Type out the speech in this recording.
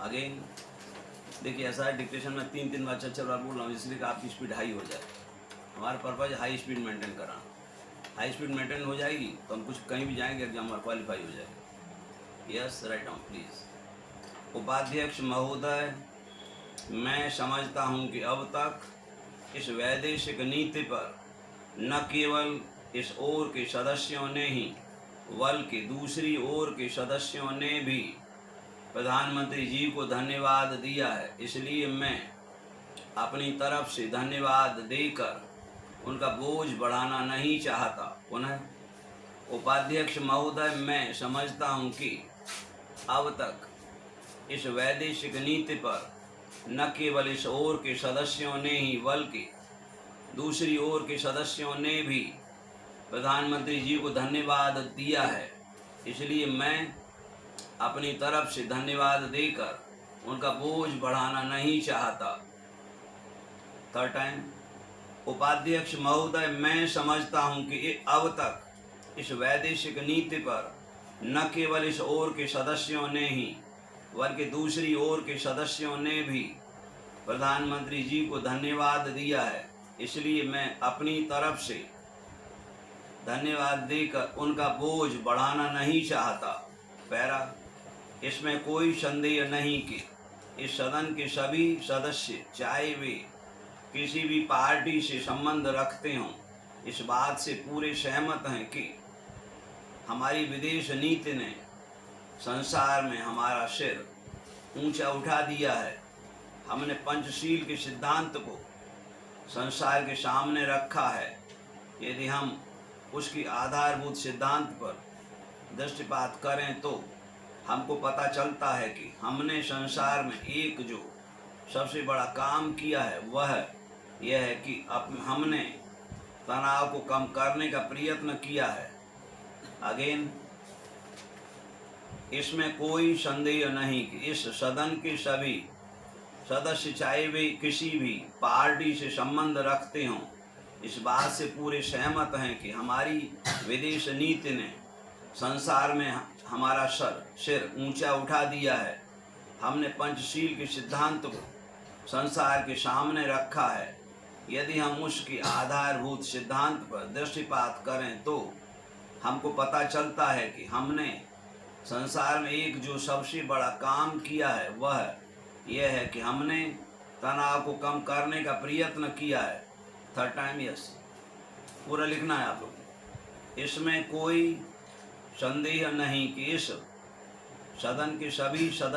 Again देखिए, ऐसा है डिक्टेशन में 3 बार 4 बार बोल रहा हूँ इसलिए कि आपकी स्पीड हाई हो जाए। हमारा पर्पज हाई स्पीड मेंटेन कराना। हाई स्पीड मेंटेन हो जाएगी तो हम कुछ कहीं भी जाएंगे एग्जाम में क्वालिफाई हो जाएगा। Yes, write down please. उपाध्यक्ष महोदय, मैं समझता हूँ कि अब तक इस वैदेशिक नीति पर न केवल इस ओर के सदस्यों ने ही बल्कि दूसरी ओर के सदस्यों ने भी प्रधानमंत्री जी को धन्यवाद दिया है, इसलिए मैं अपनी तरफ से धन्यवाद देकर उनका बोझ बढ़ाना नहीं चाहता। पुनः, उपाध्यक्ष महोदय, मैं समझता हूँ कि अब तक इस वैदेशिक नीति पर न केवल इस ओर के सदस्यों ने ही बल्कि दूसरी ओर के सदस्यों ने भी प्रधानमंत्री जी को धन्यवाद दिया है, इसलिए मैं अपनी तरफ से धन्यवाद देकर उनका बोझ बढ़ाना नहीं चाहता। थर्ड टाइम, उपाध्यक्ष महोदय, मैं समझता हूं कि अब तक इस वैदेशिक नीति पर न केवल इस ओर के सदस्यों ने ही बल्कि दूसरी ओर के सदस्यों ने भी प्रधानमंत्री जी को धन्यवाद दिया है, इसलिए मैं अपनी तरफ से धन्यवाद देकर उनका बोझ बढ़ाना नहीं चाहता। पैरा, इसमें कोई संदेह नहीं कि इस सदन के सभी सदस्य चाहे वे किसी भी पार्टी से संबंध रखते हों, इस बात से पूरे सहमत हैं कि हमारी विदेश नीति ने संसार में हमारा सिर ऊंचा उठा दिया है। हमने पंचशील के सिद्धांत को संसार के सामने रखा है। यदि हम उसकी आधारभूत सिद्धांत पर दृष्टिपात करें तो हमको पता चलता है कि हमने संसार में एक जो सबसे बड़ा काम किया है वह यह है कि हमने तनाव को कम करने का प्रयत्न किया है। अगेन, इसमें कोई संदेह नहीं कि इस सदन के सभी सदस्य चाहे वे किसी भी पार्टी से संबंध रखते हों, इस बात से पूरे सहमत हैं कि हमारी विदेश नीति ने संसार में हमारा सिर ऊंचा उठा दिया है। हमने पंचशील के सिद्धांत को संसार के सामने रखा है। यदि हम उसके आधारभूत सिद्धांत पर दृष्टिपात करें तो हमको पता चलता है कि हमने संसार में एक जो सबसे बड़ा काम किया है वह यह है कि हमने तनाव को कम करने का प्रयत्न किया है। थर्ड टाइम, यस, पूरा लिखना है आप लोग। इसमें कोई संदेह नहीं कि इस सदन के सभी सदस्य